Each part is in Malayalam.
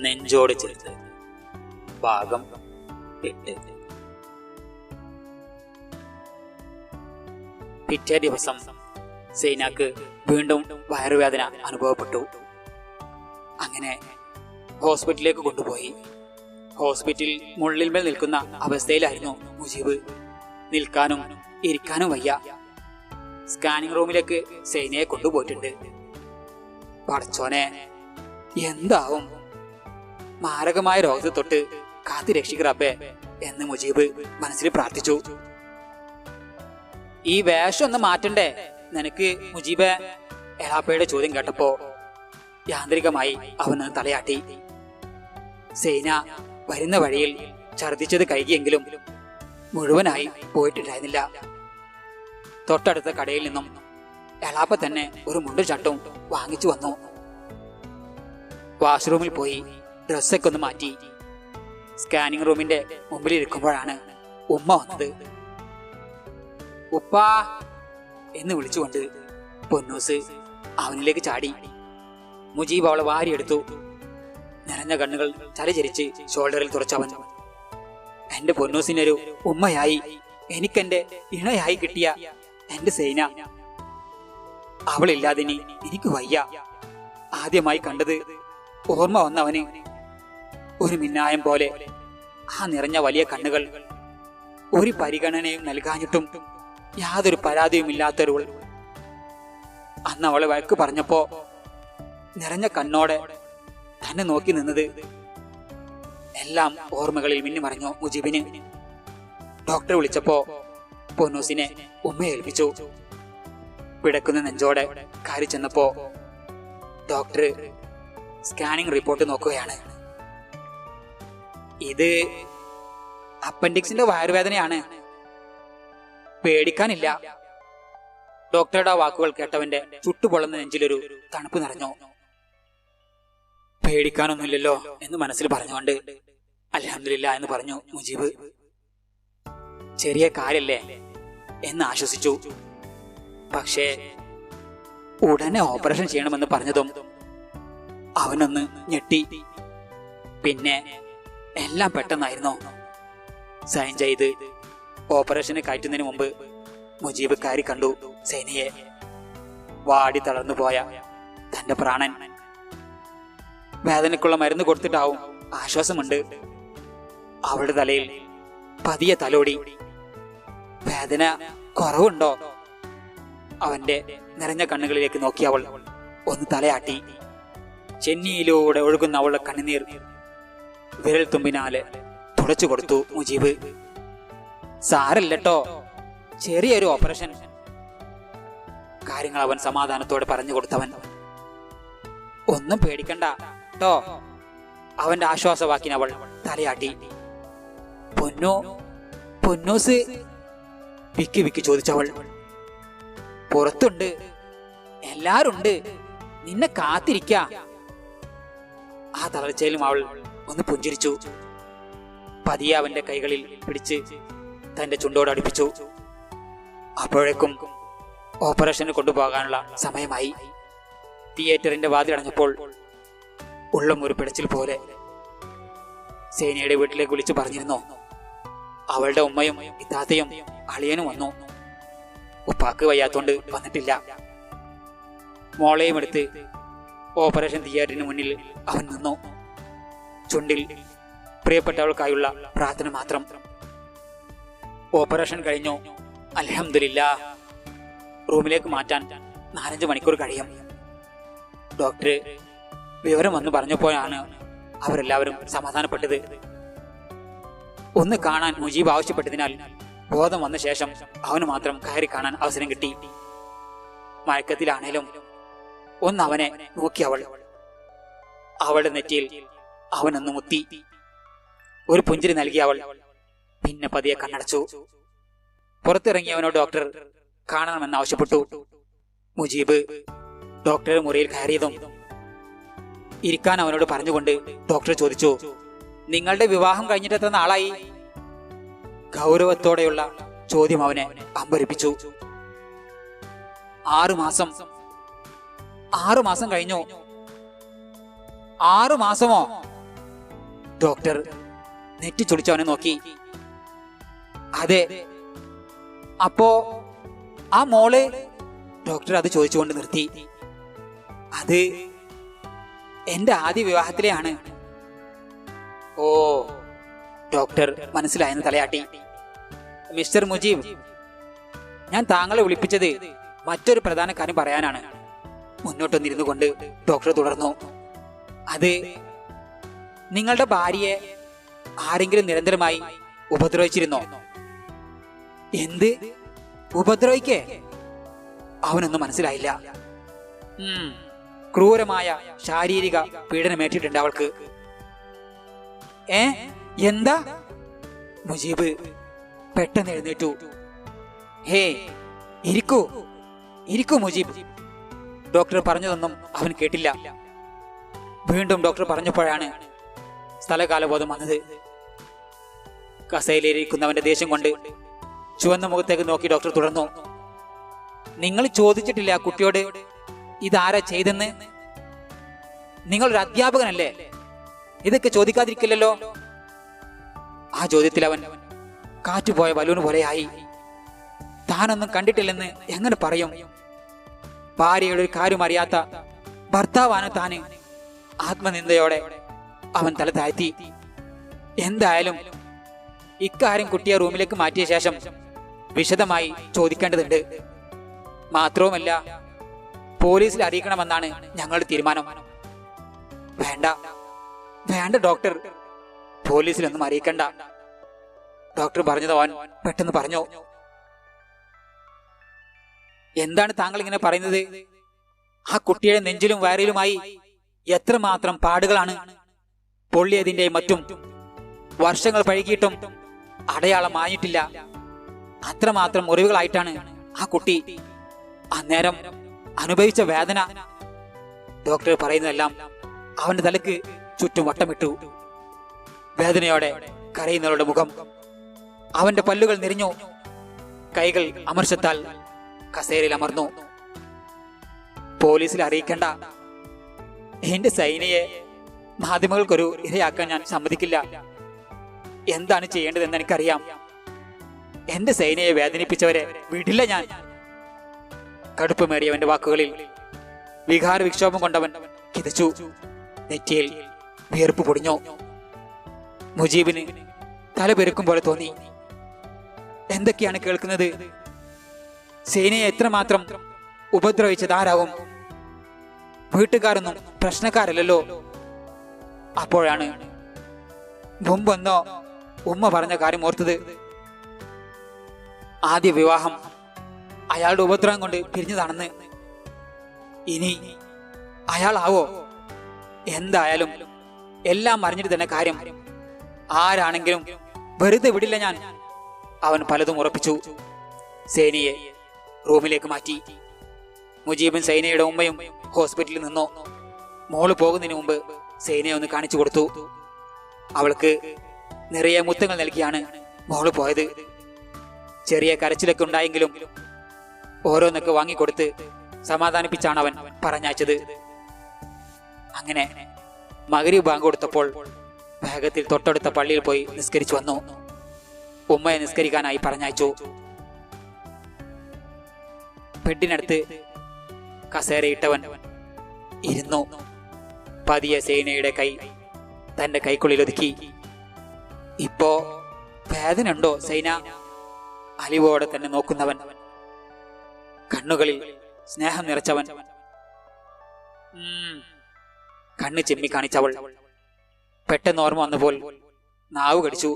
നെഞ്ചോട് ചേർത്ത്. ഭാഗം 8. പിറ്റേ ദിവസം സൈനക്ക് വീണ്ടും വയറുവേദന അനുഭവപ്പെട്ടു. അങ്ങനെ ഹോസ്പിറ്റലിലേക്ക് കൊണ്ടുപോയി. ഹോസ്പിറ്റലിൽ മുള്ളിന്മേൽ നിൽക്കുന്ന അവസ്ഥയിലായിരുന്നു മുജീബ്. നിൽക്കാനും ഇരിക്കാനും വയ്യ. സ്കാനിംഗ് റൂമിലേക്ക് സൈനയെ കൊണ്ടുപോയിട്ടുണ്ട്. പടച്ചോനെ, എന്താവും? മാരകമായ രോഗത്തെ തൊട്ട് കാത്തി രക്ഷിക്കറപ്പേ എന്ന് മുജീബ് മനസ്സിൽ പ്രാർത്ഥിച്ചു. ഈ വേഷം ഒന്ന് മാറ്റണ്ടേ നിനക്ക് മുജീബ്? എളാപ്പയുടെ ചോദ്യം കേട്ടപ്പോ യാന്ത്രികമായി അവന് തലയാട്ടി. സൈന വരുന്ന വഴിയിൽ ഛർദിച്ചത് കഴുകിയെങ്കിലും മുഴുവനായി പോയിട്ടുണ്ടായിരുന്നില്ല. തൊട്ടടുത്ത കടയിൽ നിന്നും എളാപ്പ തന്നെ ഒരു മുണ്ടും ഷർട്ടും വാങ്ങിച്ചു വന്നു. വാഷ്റൂമിൽ പോയി ഡ്രസ്സൊക്കെ ഒന്ന് മാറ്റി സ്കാനിംഗ് റൂമിന്റെ മുമ്പിൽ ഇരിക്കുമ്പോഴാണ് ഉമ്മ വന്നത്. ഉപ്പാ എന്ന് വിളിച്ചുകൊണ്ട് പൊന്നൂസ് അവനിലേക്ക് ചാടി. മുജീബ് അവളെ വാരിയെടുത്തു. നിറഞ്ഞ കണ്ണുകൾ ചലചരിച്ച് ഷോൾഡറിൽ തുറച്ചവൻ, എന്റെ പൊന്നൂസിനൊരു ഉമ്മയായി, എനിക്കെന്റെ ഇണയായി കിട്ടിയ എന്റെ സൈന, അവളില്ലാതിനി എനിക്ക് വയ്യ. ആദ്യമായി കണ്ടത് ഓർമ്മ വന്നവന്. ഒരു മിന്നായം പോലെ ആ നിറഞ്ഞ വലിയ കണ്ണുകൾ, ഒരു പരിഗണനയും നൽകാഞ്ഞിട്ടും യാതൊരു പരാതിയുമില്ലാത്തൊരുവൾ. അന്ന് അവളെ വഴക്ക് പറഞ്ഞപ്പോ നിറഞ്ഞ കണ്ണോടെ തന്നെ നോക്കി നിന്നത് എല്ലാം ഓർമ്മകളിൽ മിന്നിമറിഞ്ഞു മുജീബിന്. ഡോക്ടർ വിളിച്ചപ്പോ പൊന്നൂസിനെ ഉമ്മയേൽപ്പിച്ചു. പിടക്കുന്ന നെഞ്ചോടെ കയറി ചെന്നപ്പോ ഡോക്ടർ സ്കാനിംഗ് റിപ്പോർട്ട് നോക്കുകയാണ്. ഇത് അപ്പൻഡിക്സിന്റെ വയറുവേദനയാണ്, പേടിക്കാനില്ല. ഡോക്ടറുടെ വാക്കുകൾ കേട്ടവന്റെ ചുട്ടുപൊള്ളുന്ന നെഞ്ചിലൊരു തണുപ്പ് നിറഞ്ഞു. പേടിക്കാനൊന്നുമില്ലല്ലോ എന്ന് മനസ്സിൽ പറഞ്ഞുകൊണ്ട് അൽഹംദുലില്ലാ എന്ന് പറഞ്ഞു മുജീബ്. ചെറിയ കാര്യല്ലേ എന്ന് ആശ്വസിച്ചു. പക്ഷേ ഉടനെ ഓപ്പറേഷൻ ചെയ്യണമെന്ന് പറഞ്ഞതും അവനൊന്ന് ഞെട്ടി. പിന്നെ എല്ലാം പെട്ടെന്നായിരുന്നു. സൈൻ ചെയ്ത് ഓപ്പറേഷന് കയറ്റുന്നതിന് മുമ്പ് മുജീബ് കയറി കണ്ടു സൈനയെ. വാടി തളർന്നു പോയ തന്റെ പ്രാണൻ. വേദനയ്ക്കുള്ള മരുന്ന് കൊടുത്തിട്ടാവും ആശ്വാസമുണ്ട്. അവളുടെ തലയിൽ പതിയെ തലോടി. വേദന കുറവുണ്ടോ? അവന്റെ നിറഞ്ഞ കണ്ണുകളിലേക്ക് നോക്കി അവൾ ഒന്ന് തലയാട്ടി. ചെന്നിയിലൂടെ ഒഴുകുന്ന അവളുടെ കണ്ണുനീർ വിരൽ തുമ്പിനാലെ തുടച്ചു കൊടുത്തു മുജീബ്. സാരല്ലട്ടോ, ചെറിയൊരു ഓപ്പറേഷൻ. കാര്യങ്ങൾ അവൻ സമാധാനത്തോടെ പറഞ്ഞു കൊടുത്തവൻ. ഒന്നും പേടിക്കണ്ട ട്ടോ, അവന്റെ ആശ്വാസവാക്കിന് അവൾ തലയാട്ടി. പൊന്നൂസ് വിക്കി വിക്കി ചോദിച്ചവൾ. പുറത്തുണ്ട്, എല്ലാരുണ്ട്, നിന്നെ കാത്തിരിക്ക. ആ തളർച്ചയിലും അവൾ ഒന്ന് പുഞ്ചിരിച്ചു. പതിയെ അവന്റെ കൈകളിൽ പിടിച്ച് തന്റെ ചുണ്ടോട് അടുപ്പിച്ചു. അപ്പോഴേക്കും ഓപ്പറേഷന് കൊണ്ടുപോകാനുള്ള സമയമായി. തിയേറ്ററിന്റെ വാതിലടഞ്ഞപ്പോൾ ഉള്ളം ഒരു പിടച്ചിൽ പോലെ. സേനയുടെ വീട്ടിലേക്ക് വിളിച്ചു പറഞ്ഞിരുന്നു. അവളുടെ ഉമ്മയും ഇത്താത്തയും അളിയനും വന്നു. ഉപ്പാക്ക് വയ്യാത്തോണ്ട് വന്നിട്ടില്ല. മോളെയും എടുത്ത് ഓപ്പറേഷൻ തിയേറ്ററിന് മുന്നിൽ അവൻ നിന്നു. ചുണ്ടിൽ പ്രിയപ്പെട്ടവൾക്കായുള്ള പ്രാർത്ഥന മാത്രം. ഓപ്പറേഷൻ കഴിഞ്ഞു, അൽഹംദുലില്ലാ. റൂമിലേക്ക് മാറ്റാൻ 4-5 മണിക്കൂർ കഴിയും. ഡോക്ടർ വിവരം വന്ന് പറഞ്ഞപ്പോഴാണ് അവരെല്ലാവരും സമാധാനപ്പെട്ടത്. ഒന്ന് കാണാൻ മുജീബ് ആവശ്യപ്പെട്ടതിനാൽ ബോധം വന്ന ശേഷം അവന് മാത്രം കയറി കാണാൻ അവസരം കിട്ടി. മയക്കത്തിലാണേലും ഒന്ന് അവനെ നോക്കി അവൾ. അവളുടെ നെറ്റിയിൽ അവനൊന്ന് മുത്തി. ഒരു പുഞ്ചിരി നൽകി അവൾ. പിന്നെ പതിയെ കണ്ണടച്ചു. പുറത്തിറങ്ങിയവനോട് ഡോക്ടർ കാണണമെന്ന് ആവശ്യപ്പെട്ടു. മുജീബ് ഡോക്ടറുടെ മുറിയിൽ കയറിയതും ഇരിക്കാൻ അവനോട് പറഞ്ഞുകൊണ്ട് ഡോക്ടർ ചോദിച്ചു, നിങ്ങളുടെ വിവാഹം കഴിഞ്ഞിട്ട് എത്ര നാളായി? ഗൗരവത്തോടെയുള്ള ചോദ്യം അവനെ അമ്പരിപ്പിച്ചു. 6 മാസം. 6 മാസം കഴിഞ്ഞു. 6 മാസമോ? ഡോക്ടർ നെറ്റിച്ചുളിച്ച് അവനെ നോക്കി. അതെ, അപ്പോ ആ മോള്? ഡോക്ടർ അത് ചോദിച്ചുകൊണ്ട് നിർത്തി. അത് എന്റെ ആദ്യ വിവാഹത്തിലെയാണ്. ഓ, ഡോക്ടർ മനസ്സിലായെന്ന് തലയാട്ടി. മിസ്റ്റർ മുജീബ്, ഞാൻ താങ്കളെ വിളിപ്പിച്ചത് മറ്റൊരു പ്രധാന കാര്യം പറയാനാണ്. മുന്നോട്ടൊന്നിരുന്നു കൊണ്ട് ഡോക്ടർ തുടർന്നു. അത് നിങ്ങളുടെ ഭാര്യയെ ആരെങ്കിലും നിരന്തരമായി ഉപദ്രവിച്ചിരുന്നോ? എന്ത് ഉപദ്രവിക്കേ? അവനൊന്നും മനസ്സിലായില്ല. ക്രൂരമായ ശാരീരിക പീഡനമേറ്റിട്ടുണ്ട് അവൾക്ക്. എന്താ? മുജീബ് പെട്ടെന്ന് എഴുന്നേറ്റു. ഹേ, ഇരിക്കൂ ഇരിക്കൂ മുജീബ്. ഡോക്ടർ പറഞ്ഞതൊന്നും അവൻ കേട്ടില്ല. വീണ്ടും ഡോക്ടർ പറഞ്ഞപ്പോഴാണ് സ്ഥലകാലബോധം വന്നത്. കസേരയിലിരിക്കുന്നവന്റെ ദേഷ്യം കൊണ്ട് ചുവന്ന മുഖത്തേക്ക് നോക്കി ഡോക്ടർ തുടർന്നു. നിങ്ങൾ ചോദിച്ചിട്ടില്ല ആ കുട്ടിയോട് ഇതാരാ ചെയ്തെന്ന്? നിങ്ങളൊരു അധ്യാപകനല്ലേ, ഇതൊക്കെ ചോദിക്കാതിരിക്കില്ലല്ലോ. ആ ചോദ്യത്തിൽ അവൻ കാറ്റുപോയ ബലൂൺ പോലെയായി. താനൊന്നും കണ്ടിട്ടില്ലെന്ന് എങ്ങനെ പറയും? ഭാര്യയുടെ ഒരു കാര്യം അറിയാത്ത ഭർത്താവാണ് താന്. ആത്മനിന്ദയോടെ അവൻ തല താഴ്ത്തി. എന്തായാലും ഇക്കാര്യം കുട്ടിയെ റൂമിലേക്ക് മാറ്റിയ ശേഷം വിശദമായി ചോദിക്കേണ്ടതുണ്ട്. മാത്രവുമല്ല, പോലീസിൽ അറിയിക്കണമെന്നാണ് ഞങ്ങളുടെ തീരുമാനം. വേണ്ട വേണ്ട ഡോക്ടർ, പോലീസിലൊന്നും അറിയിക്കണ്ട. ഡോക്ടർ പറഞ്ഞത് അവൻ പെട്ടെന്ന് പറഞ്ഞു. എന്താണ് താങ്കൾ ഇങ്ങനെ പറയുന്നത്? ആ കുട്ടിയുടെ നെഞ്ചിലും വയറിലുമായി എത്രമാത്രം പാടുകളാണ്! പൊള്ളിയതിന്റെ മറ്റും വർഷങ്ങൾ പഴകിയിട്ടും അടയാളം മാഞ്ഞിട്ടില്ല. അത്രമാത്രം മുറിവുകളായിട്ടാണ് ആ കുട്ടി അന്നേരം അനുഭവിച്ച വേദന. ഡോക്ടർ പറയുന്നതെല്ലാം അവന്റെ തലക്ക് ചുറ്റും വട്ടമിട്ടു. വേദനയോടെ കരയുന്നവരുടെ മുഖം. അവന്റെ പല്ലുകൾ നിറഞ്ഞു. കൈകൾ അമർഷത്താൽ കസേരയിൽ അമർന്നു. പോലീസിൽ അറിയിക്കണ്ട. എന്റെ സൈനയെ മാധ്യമങ്ങൾക്കൊരു ഇരയാക്കാൻ ഞാൻ സമ്മതിക്കില്ല. എന്താണ് ചെയ്യേണ്ടതെന്ന് എനിക്കറിയാം. എന്റെ സൈനയെ വേദനിപ്പിച്ചവരെ വിടില്ല ഞാൻ. കടുപ്പമേറിയവന്റെ വാക്കുകളിൽ വികാര വിക്ഷോഭം കൊണ്ടവൻ കിതച്ചു. നെറ്റിയിൽ വിയർപ്പ് പൊടിഞ്ഞു. മുജീബിന് തല പെരുക്കും പോലെ തോന്നി. എന്തൊക്കെയാണ് കേൾക്കുന്നത്? സൈനയെ എത്രമാത്രം ഉപദ്രവിച്ചതാരാവും? വീട്ടുകാരൊന്നും പ്രശ്നക്കാരല്ലോ. അപ്പോഴാണ് മുമ്പെന്നോ ഉമ്മ പറഞ്ഞ കാര്യം ഓർത്തത്. ആദ്യ വിവാഹം അയാളുടെ ഉപദ്രവം കൊണ്ട് പിരിഞ്ഞതാണെന്ന്. ഇനി അയാളാവോ? എന്തായാലും എല്ലാം അറിഞ്ഞിട്ട് തന്നെ കാര്യം. ആരാണെങ്കിലും വെറുതെ വിടില്ല ഞാൻ. അവൻ പലതും ഉറപ്പിച്ചു. സൈനയെ റൂമിലേക്ക് മാറ്റി. മുജീബും സൈനയുടെ ഉമ്മയും ഹോസ്പിറ്റലിൽ നിന്നു. മോള് പോകുന്നതിന് മുമ്പ് സൈനയെ ഒന്ന് കാണിച്ചു കൊടുത്തു. അവൾക്ക് നിറയെ മുത്തങ്ങൾ നൽകിയാണ് മോള് പോയത്. ചെറിയ കരച്ചിലൊക്കെ ഉണ്ടായെങ്കിലും ഓരോന്നൊക്കെ വാങ്ങിക്കൊടുത്ത് സമാധാനിപ്പിച്ചാണ് അവൻ പറഞ്ഞയച്ചത്. അങ്ങനെ മഗ്‌രിബ് ബാങ്ക് കൊടുത്തപ്പോൾ വേഗത്തിൽ തൊട്ടടുത്ത പള്ളിയിൽ പോയി നിസ്കരിച്ചു വന്നു. ഉമ്മയെ നിസ്കരിക്കാനായി പറഞ്ഞയച്ചു. ബെഡിനടുത്ത് കസേരയിട്ടവൻ ഇരുന്നു. പതിയെ സൈനയുടെ കൈ തന്റെ കൈക്കുള്ളിൽ ഒതുക്കി. ഇപ്പോ വേദന ഉണ്ടോ സൈന? അലിവോടെ തന്നെ നോക്കുന്നവൻ. കണ്ണുകളിൽ സ്നേഹം നിറച്ചവൻ. കണ്ണ് ചെമ്മി കാണിച്ചവൾ. പെട്ടെന്ന് ഓർമ്മ വന്നപ്പോൾ നാവ് കടിച്ചു.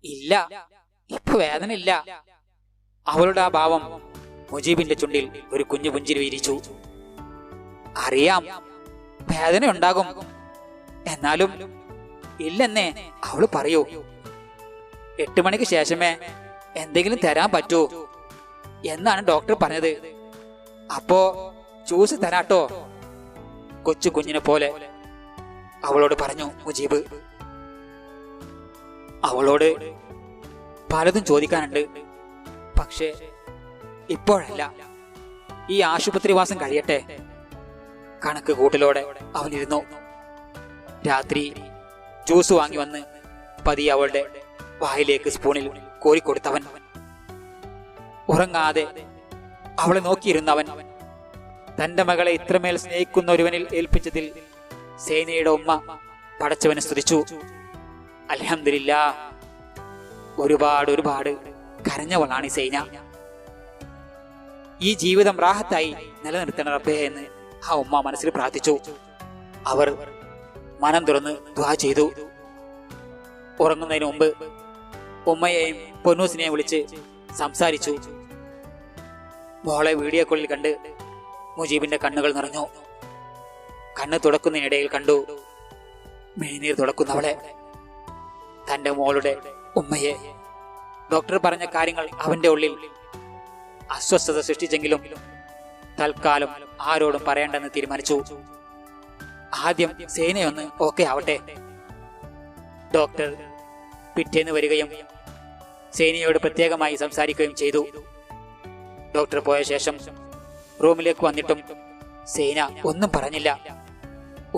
ഇല്ല, ഇപ്പൊ വേദന ഇല്ല. അവളുടെ ആ ഭാവം മുജീബിന്റെ ചുണ്ടിൽ ഒരു കുഞ്ഞു പുഞ്ചിരി വിരിച്ചു. അറിയാം, വേദന ഉണ്ടാകും. എന്നാലും ഇല്ലെന്നേ അവള് പറയൂ. 8 മണിക്ക് ശേഷമേ എന്തെങ്കിലും തരാൻ പറ്റൂ എന്നാണ് ഡോക്ടർ പറഞ്ഞത്. അപ്പോ ജ്യൂസ് തരാട്ടോ, കൊച്ചു കുഞ്ഞിനെ പോലെ അവളോട് പറഞ്ഞു മുജീബ്. അവളോട് പലതും ചോദിക്കാനുണ്ട്. പക്ഷേ ഇപ്പോഴല്ല, ഈ ആശുപത്രിവാസം കഴിയട്ടെ. കണക്ക് കൂട്ടലോടെ അവനിരുന്നു. രാത്രി ജ്യൂസ് വാങ്ങി വന്ന് പതിയെ അവളുടെ വായിലേക്ക് സ്പൂണിൽ കോരിക്കൊടുത്തവൻ. ഉറങ്ങാതെ അവളെ നോക്കിയിരുന്നവൻ തന്റെ മകളെ ഇത്രമേൽ സ്നേഹിക്കുന്ന ഒരുവനിൽ ഏൽപ്പിച്ചതിൽ സേനയുടെ ഉമ്മ പടച്ചവനെ സ്തുതിച്ചു. അൽഹംദുലില്ലാ, ഒരുപാട് കരഞ്ഞവളാണ് സേന. ഈ ജീവിതം റാഹത്തായി നിലനിർത്തണ റബ്ബേ എന്ന് ആ ഉമ്മ മനസ്സിൽ പ്രാർത്ഥിച്ചു. അവർ മനം തുറന്ന് ദുആ ചെയ്തു. ഉറങ്ങുന്നതിന് മുമ്പ് ഉമ്മയെയും പൊന്നൂസിനെയും വിളിച്ച് സംസാരിച്ചു. മോളെ വീഡിയോ കോളിൽ കണ്ട് മുജീബിന്റെ കണ്ണുകൾ നിറഞ്ഞു. കണ്ണ് തുടക്കുന്നതിനിടയിൽ കണ്ടു മിഴിനീർ തുടക്കുന്നവളെ. തന്റെ മോളുടെ ഉമ്മയെ. ഡോക്ടർ പറഞ്ഞ കാര്യങ്ങൾ അവന്റെ ഉള്ളിൽ അസ്വസ്ഥത സൃഷ്ടിച്ചെങ്കിലും തൽക്കാലം ആരോടും പറയേണ്ടെന്ന് തീരുമാനിച്ചു. ആദ്യം സേനയൊന്ന് ഓക്കെ ആവട്ടെ. ഡോക്ടർ പിറ്റേന്ന് വരികയും സേനയോട് പ്രത്യേകമായി സംസാരിക്കുകയും ചെയ്തു. ഡോക്ടർ പോയ ശേഷം റൂമിലേക്ക് വന്നിട്ടും സേന ഒന്നും പറഞ്ഞില്ല.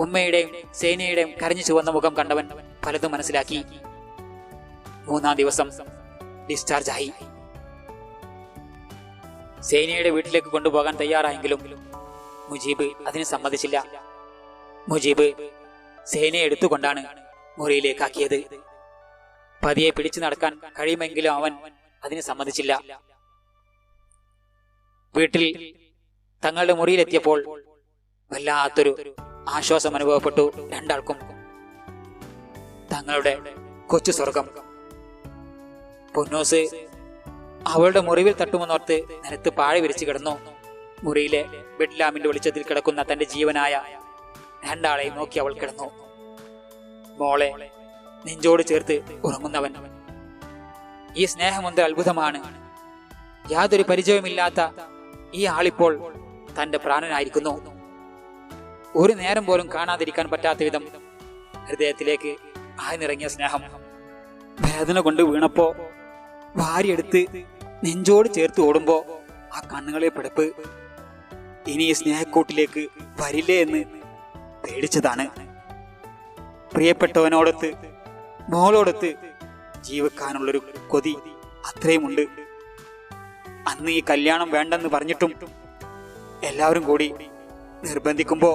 ഉമ്മയുടെയും സേനയുടെയും കരഞ്ഞു ചുവന്ന മുഖം കണ്ടവൻ പലതും മനസ്സിലാക്കി. 3-ാം ദിവസം ഡിസ്ചാർജ് ആയി. സേനയുടെ വീട്ടിലേക്ക് കൊണ്ടുപോകാൻ തയ്യാറായെങ്കിലും മുജീബ് അതിന് സമ്മതിച്ചില്ല. മുജീബ് സേനയെ എടുത്തുകൊണ്ടാണ് മുറിയിലേക്കാക്കിയത്. പതിയെ പിടിച്ചു നടക്കാൻ കഴിയുമെങ്കിലും അവൻ അതിന് സമ്മതിച്ചില്ല. വീട്ടിൽ തങ്ങളുടെ മുറിയിലെത്തിയപ്പോൾ വല്ലാത്തൊരു ആശ്വാസം അനുഭവപ്പെട്ടു രണ്ടാൾക്കും. തങ്ങളുടെ കൊച്ചു സ്വർഗം. പൊന്നൂസ് അവളുടെ മുറിവിൽ തട്ടുമെന്നോർത്ത് നിലത്ത് പാഴ വിരിച്ചു കിടന്നു. മുറിയിലെ ബെഡ് ലാമ്പിന്റെ വെളിച്ചത്തിൽ കിടക്കുന്ന തന്റെ ജീവനായ രണ്ടാളെയും നോക്കി അവൾ കിടന്നു. മോളെ നെഞ്ചോട് ചേർത്ത് ഉറങ്ങുന്നവൻ. ഈ സ്നേഹമൊന്തൊരു അത്ഭുതമാണ്. യാതൊരു പരിചയവുമില്ലാത്ത ഈ ആളിപ്പോൾ തന്റെ പ്രാണനായിരിക്കുന്നു. ഒരു നേരം പോലും കാണാതിരിക്കാൻ പറ്റാത്ത വിധം ഹൃദയത്തിലേക്ക് ആഴ്ന്നിറങ്ങിയ സ്നേഹം. വേദന കൊണ്ട് വീണപ്പോ വാരിയെടുത്ത് നെഞ്ചോട് ചേർത്ത് ഓടുമ്പോ ആ കണ്ണുകളെ പിടപ്പ്. ഇനി ഈ സ്നേഹക്കൂട്ടിലേക്ക് വരില്ലേ എന്ന് പേടിച്ചതാണ്. പ്രിയപ്പെട്ടവനോടൊത്ത് മോളോടൊത്ത് ജീവിക്കാനുള്ളൊരു കൊതി അത്രയുമുണ്ട്. അന്ന് ഈ കല്യാണം വേണ്ടെന്ന് പറഞ്ഞിട്ടും എല്ലാവരും കൂടി നിർബന്ധിക്കുമ്പോ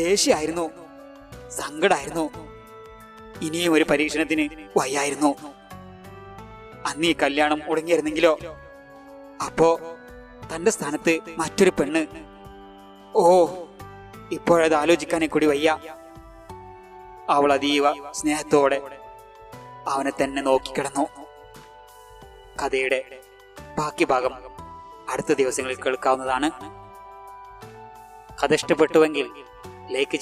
ദേഷ്യമായിരുന്നു, സങ്കടായിരുന്നു. ഇനിയും ഒരു പരീക്ഷണത്തിന് വയ്യായിരുന്നു. അന്ന് ഈ കല്യാണം മുടങ്ങിയിരുന്നെങ്കിലോ? അപ്പോ തന്റെ സ്ഥാനത്ത് മറ്റൊരു പെണ്ണ്. ഓ, ഇപ്പോഴത് ആലോചിക്കാനെ കൂടി വയ്യ. അവൾ അതീവ സ്നേഹത്തോടെ അവനെ തന്നെ നോക്കിക്കിടന്നു. കഥയുടെ ബാക്കി ഭാഗം അടുത്ത ദിവസങ്ങളിൽ കേൾക്കാവുന്നതാണ്. കഥ ഇഷ്ടപ്പെട്ടുവെങ്കിൽ ലൈക്ക്